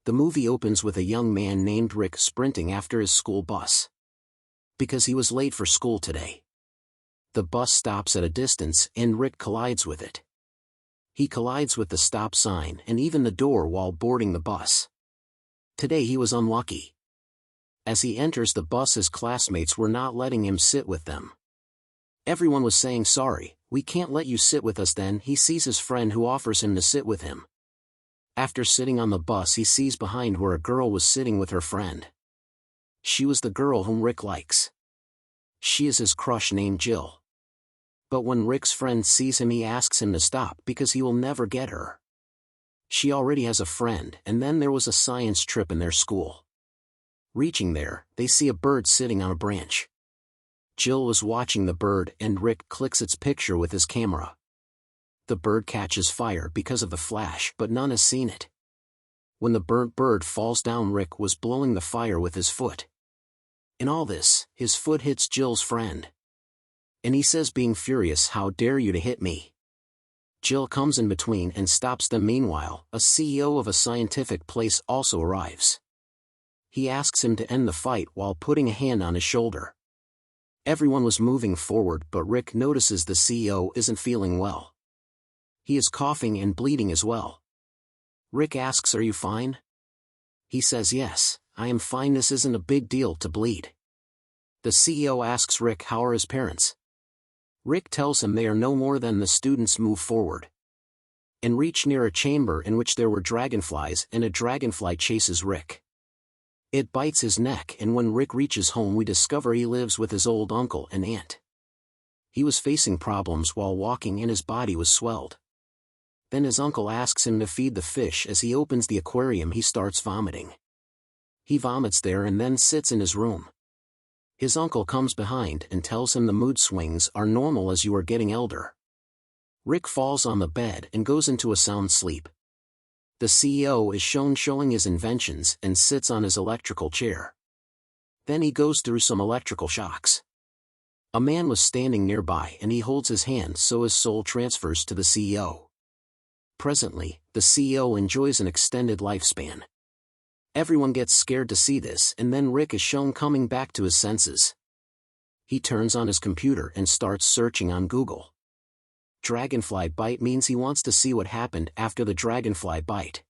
The movie opens with a young man named Rick sprinting after his school bus. Because he was late for school today. The bus stops at a distance and Rick collides with it. He collides with the stop sign and even the door while boarding the bus. Today he was unlucky. As he enters the bus, his classmates were not letting him sit with them. Everyone was saying, "Sorry, we can't let you sit with us." Then he sees his friend who offers him to sit with him. After sitting on the bus, he sees behind where a girl was sitting with her friend. She was the girl whom Rick likes. She is his crush named Jill. But when Rick's friend sees him, he asks him to stop because he will never get her. She already has a friend. And then there was a science trip in their school. Reaching there, they see a bird sitting on a branch. Jill was watching the bird and Rick clicks its picture with his camera. The bird catches fire because of the flash, but none has seen it. When the burnt bird falls down, Rick was blowing the fire with his foot. In all this, his foot hits Jill's friend. And he says, being furious, "How dare you to hit me?" Jill comes in between and stops them. Meanwhile, a CEO of a scientific place also arrives. He asks him to end the fight while putting a hand on his shoulder. Everyone was moving forward, but Rick notices the CEO isn't feeling well. He is coughing and bleeding as well. Rick asks, "Are you fine?" He says, "Yes, I am fine. This isn't a big deal to bleed." The CEO asks Rick how are his parents. Rick tells him they are no more than the students move forward and reach near a chamber in which there were dragonflies, and a dragonfly chases Rick. It bites his neck, and when Rick reaches home, we discover he lives with his old uncle and aunt. He was facing problems while walking and his body was swelled. Then his uncle asks him to feed the fish. As he opens the aquarium, he starts vomiting. He vomits there and then sits in his room. His uncle comes behind and tells him the mood swings are normal as you are getting older. Rick falls on the bed and goes into a sound sleep. The CEO is shown showing his inventions and sits on his electrical chair. Then he goes through some electrical shocks. A man was standing nearby and he holds his hand so his soul transfers to the CEO. Presently, the CEO enjoys an extended lifespan. Everyone gets scared to see this, and then Rick is shown coming back to his senses. He turns on his computer and starts searching on Google. Dragonfly bite means he wants to see what happened after the dragonfly bite.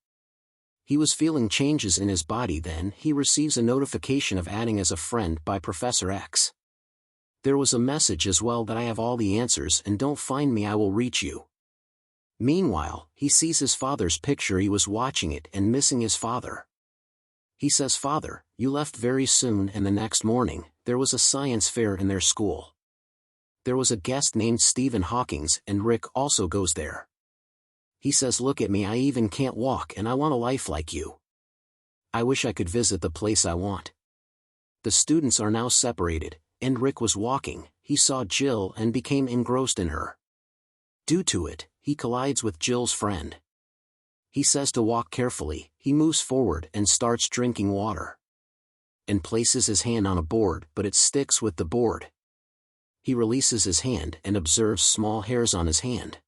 He was feeling changes in his body. Then he receives a notification of adding as a friend by Professor X. There was a message as well that I have all the answers and don't find me, I will reach you. Meanwhile, he sees his father's picture. He was watching it and missing his father. He says, "Father, you left very soon," and the next morning, there was a science fair in their school. There was a guest named Stephen Hawking, and Rick also goes there. He says, "Look at me, I even can't walk and I want a life like you. I wish I could visit the place I want." The students are now separated, and Rick was walking. He saw Jill and became engrossed in her. Due to it, he collides with Jill's friend. He says to walk carefully. He moves forward and starts drinking water. And places his hand on a board, but it sticks with the board. He releases his hand and observes small hairs on his hand.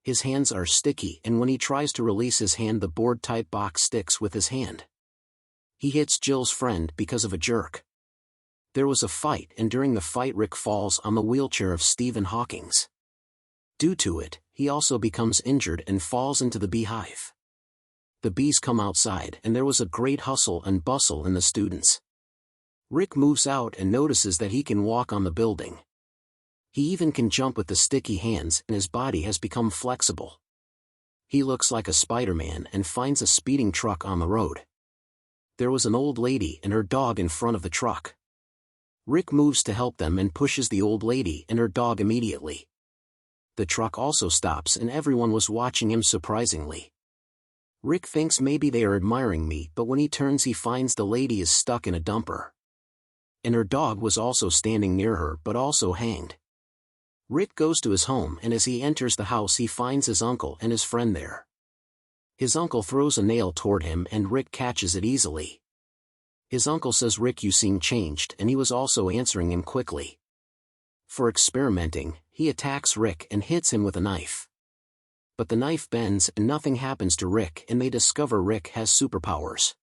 His hands are sticky, and when he tries to release his hand, the board-type box sticks with his hand. He hits Jill's friend because of a jerk. There was a fight, and during the fight Rick falls on the wheelchair of Stephen Hawking. Due to it, he also becomes injured and falls into the beehive. The bees come outside and there was a great hustle and bustle in the students. Rick moves out and notices that he can walk on the building. He even can jump with the sticky hands and his body has become flexible. He looks like a Spider-Man and finds a speeding truck on the road. There was an old lady and her dog in front of the truck. Rick moves to help them and pushes the old lady and her dog immediately. The truck also stops and everyone was watching him surprisingly. Rick thinks maybe they are admiring me, but when he turns he finds the lady is stuck in a dumper. And her dog was also standing near her but also hanged. Rick goes to his home and as he enters the house he finds his uncle and his friend there. His uncle throws a nail toward him and Rick catches it easily. His uncle says, "Rick, you seem changed," and he was also answering him quickly. For experimenting, he attacks Rick and hits him with a knife. But the knife bends and nothing happens to Rick, and they discover Rick has superpowers.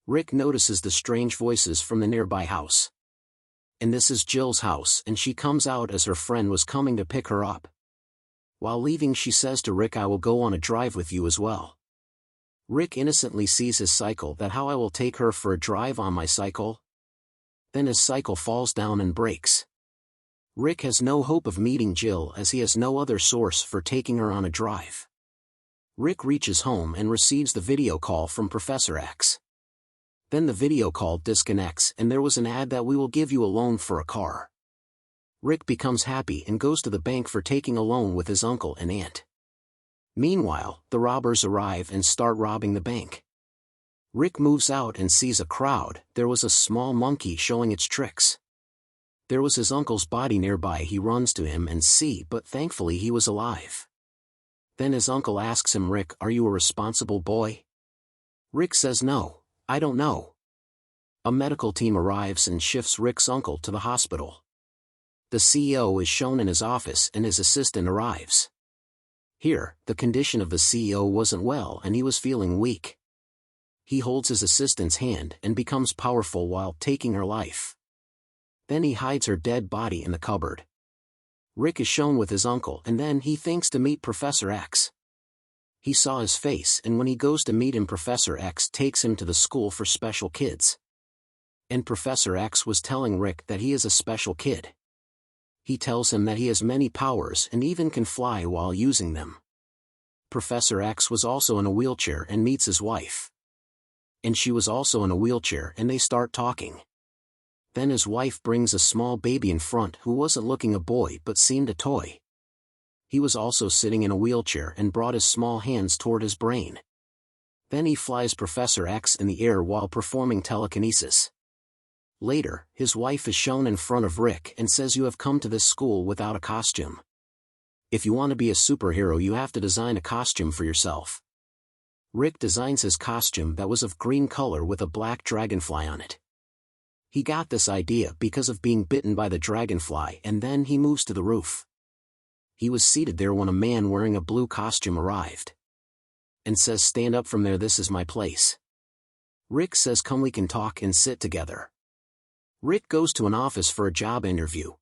Rick notices the strange voices from the nearby house. And this is Jill's house, and she comes out as her friend was coming to pick her up. While leaving, she says to Rick, "I will go on a drive with you as well." Rick innocently sees his cycle, that how I will take her for a drive on my cycle. Then his cycle falls down and breaks. Rick has no hope of meeting Jill as he has no other source for taking her on a drive. Rick reaches home and receives the video call from Professor X. Then the video call disconnects and there was an ad that we will give you a loan for a car. Rick becomes happy and goes to the bank for taking a loan with his uncle and aunt. Meanwhile, the robbers arrive and start robbing the bank. Rick moves out and sees a crowd. There was a small monkey showing its tricks. There was his uncle's body nearby. He runs to him and sees, but thankfully he was alive. Then his uncle asks him, "Rick, are you a responsible boy?" Rick says, "No, I don't know." A medical team arrives and shifts Rick's uncle to the hospital. The CEO is shown in his office and his assistant arrives. Here, the condition of the CEO wasn't well and he was feeling weak. He holds his assistant's hand and becomes powerful while taking her life. Then he hides her dead body in the cupboard. Rick is shown with his uncle and then he thinks to meet Professor X. He saw his face and when he goes to meet him, Professor X takes him to the school for special kids. And Professor X was telling Rick that he is a special kid. He tells him that he has many powers and even can fly while using them. Professor X was also in a wheelchair and meets his wife. And she was also in a wheelchair and they start talking. Then his wife brings a small baby in front who wasn't looking a boy but seemed a toy. He was also sitting in a wheelchair and brought his small hands toward his brain. Then he flies Professor X in the air while performing telekinesis. Later, his wife is shown in front of Rick and says, "You have come to this school without a costume. If you want to be a superhero, you have to design a costume for yourself." Rick designs his costume that was of green color with a black dragonfly on it. He got this idea because of being bitten by the dragonfly, and then he moves to the roof. He was seated there when a man wearing a blue costume arrived. And says, "Stand up from there, this is my place." Rick says, "Come, we can talk and sit together." Rick goes to an office for a job interview.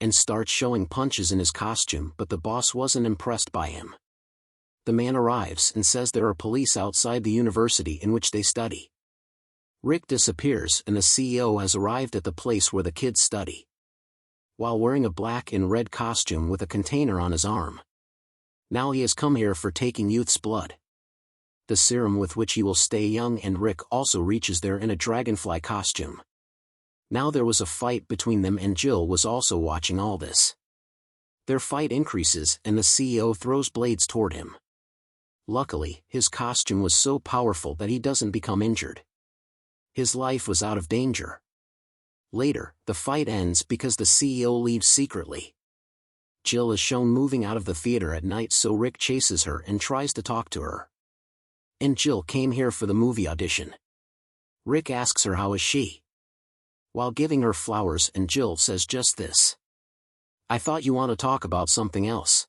And starts showing punches in his costume, but the boss wasn't impressed by him. The man arrives and says there are police outside the university in which they study. Rick disappears and the CEO has arrived at the place where the kids study. While wearing a black and red costume with a container on his arm. Now he has come here for taking youth's blood. The serum with which he will stay young, and Rick also reaches there in a dragonfly costume. Now there was a fight between them and Jill was also watching all this. Their fight increases and the CEO throws blades toward him. Luckily, his costume was so powerful that he doesn't become injured. His life was out of danger. Later, the fight ends because the CEO leaves secretly. Jill is shown moving out of the theater at night, so Rick chases her and tries to talk to her. And Jill came here for the movie audition. Rick asks her how is she. While giving her flowers, and Jill says just this. "I thought you want to talk about something else."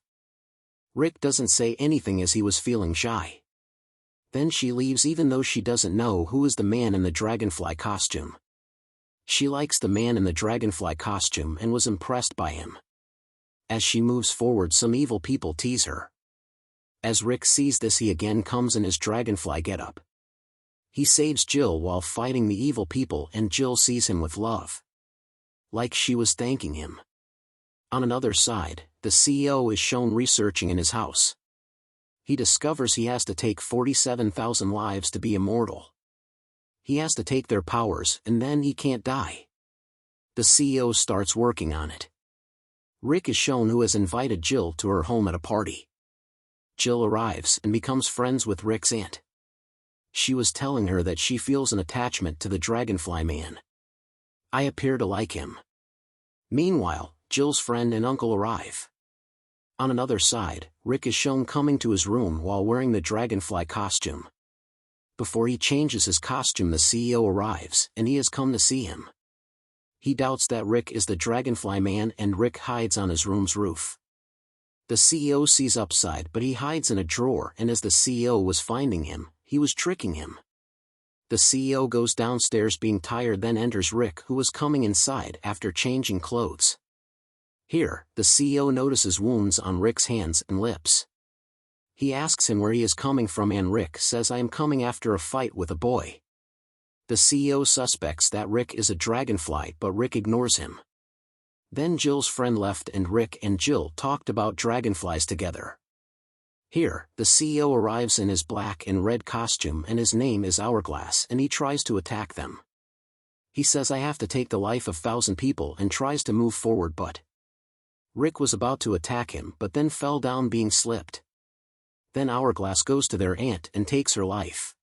Rick doesn't say anything as he was feeling shy. Then she leaves even though she doesn't know who is the man in the dragonfly costume. She likes the man in the dragonfly costume and was impressed by him. As she moves forward, some evil people tease her. As Rick sees this, he again comes in his dragonfly getup. He saves Jill while fighting the evil people, and Jill sees him with love. Like she was thanking him. On another side, the CEO is shown researching in his house. He discovers he has to take 47,000 lives to be immortal. He has to take their powers and then he can't die. The CEO starts working on it. Rick is shown who has invited Jill to her home at a party. Jill arrives and becomes friends with Rick's aunt. She was telling her that she feels an attachment to the dragonfly man. "I appear to like him." Meanwhile, Jill's friend and uncle arrive. On another side, Rick is shown coming to his room while wearing the dragonfly costume. Before he changes his costume, the CEO arrives and he has come to see him. He doubts that Rick is the dragonfly man and Rick hides on his room's roof. The CEO sees upside, but he hides in a drawer, and as the CEO was finding him, he was tricking him. The CEO goes downstairs being tired, then enters Rick, who was coming inside after changing clothes. Here, the CEO notices wounds on Rick's hands and lips. He asks him where he is coming from, and Rick says, "I am coming after a fight with a boy." The CEO suspects that Rick is a dragonfly, but Rick ignores him. Then Jill's friend left and Rick and Jill talked about dragonflies together. Here, the CEO arrives in his black and red costume, and his name is Hourglass, and he tries to attack them. He says, "I have to take the life of 1,000 people," and tries to move forward, but Rick was about to attack him but then fell down being slipped. Then Hourglass goes to their aunt and takes her life.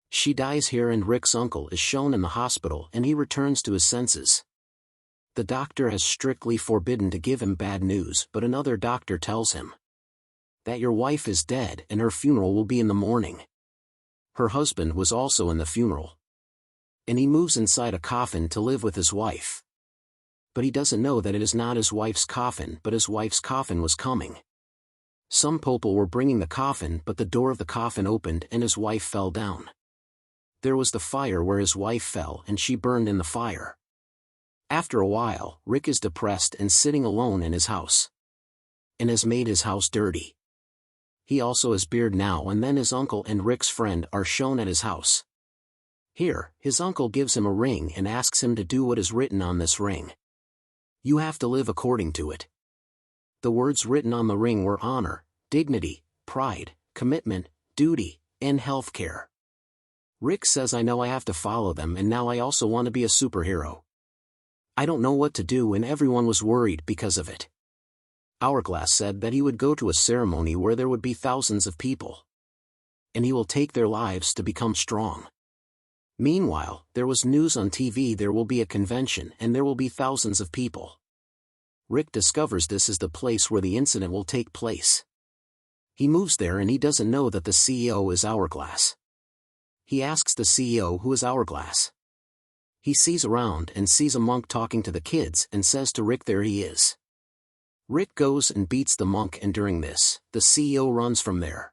She dies here, and Rick's uncle is shown in the hospital and he returns to his senses. The doctor has strictly forbidden to give him bad news, but another doctor tells him that your wife is dead and her funeral will be in the morning. Her husband was also in the funeral. And he moves inside a coffin to live with his wife. But he doesn't know that it is not his wife's coffin, but his wife's coffin was coming. Some people were bringing the coffin, but the door of the coffin opened and his wife fell down. There was the fire where his wife fell and she burned in the fire. After a while, Rick is depressed and sitting alone in his house. And has made his house dirty. He also has beard now, and then his uncle and Rick's friend are shown at his house. Here, his uncle gives him a ring and asks him to do what is written on this ring. You have to live according to it. The words written on the ring were honor, dignity, pride, commitment, duty, and healthcare. Rick says, "I know I have to follow them, and now I also want to be a superhero. I don't know what to do," and everyone was worried because of it. Hourglass said that he would go to a ceremony where there would be thousands of people. And he will take their lives to become strong. Meanwhile, there was news on TV there will be a convention and there will be thousands of people. Rick discovers this is the place where the incident will take place. He moves there and he doesn't know that the CEO is Hourglass. He asks the CEO who is Hourglass. He sees around and sees a monk talking to the kids and says to Rick, "There he is." Rick goes and beats the monk, and during this, the CEO runs from there.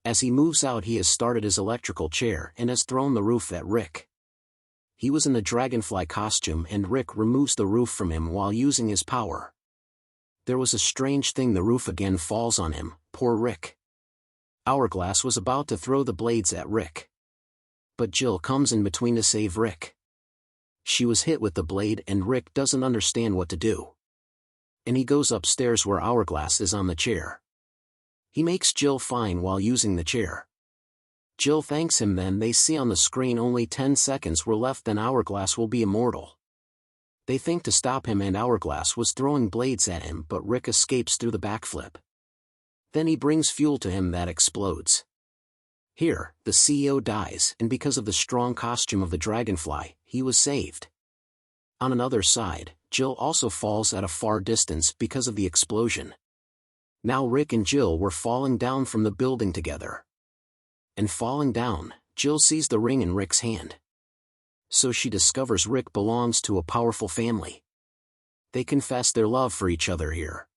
As he moves out, he has started his electrical chair and has thrown the roof at Rick. He was in the dragonfly costume and Rick removes the roof from him while using his power. There was a strange thing, the roof again falls on him, poor Rick. Hourglass was about to throw the blades at Rick. But Jill comes in between to save Rick. She was hit with the blade and Rick doesn't understand what to do. And he goes upstairs where Hourglass is on the chair. He makes Jill fine while using the chair. Jill thanks him, then they see on the screen only 10 seconds were left, then Hourglass will be immortal. They think to stop him and Hourglass was throwing blades at him, but Rick escapes through the backflip. Then he brings fuel to him that explodes. Here, the CEO dies, and because of the strong costume of the dragonfly, he was saved. On another side, Jill also falls at a far distance because of the explosion. Now Rick and Jill were falling down from the building together. And falling down, Jill sees the ring in Rick's hand. So she discovers Rick belongs to a powerful family. They confess their love for each other here.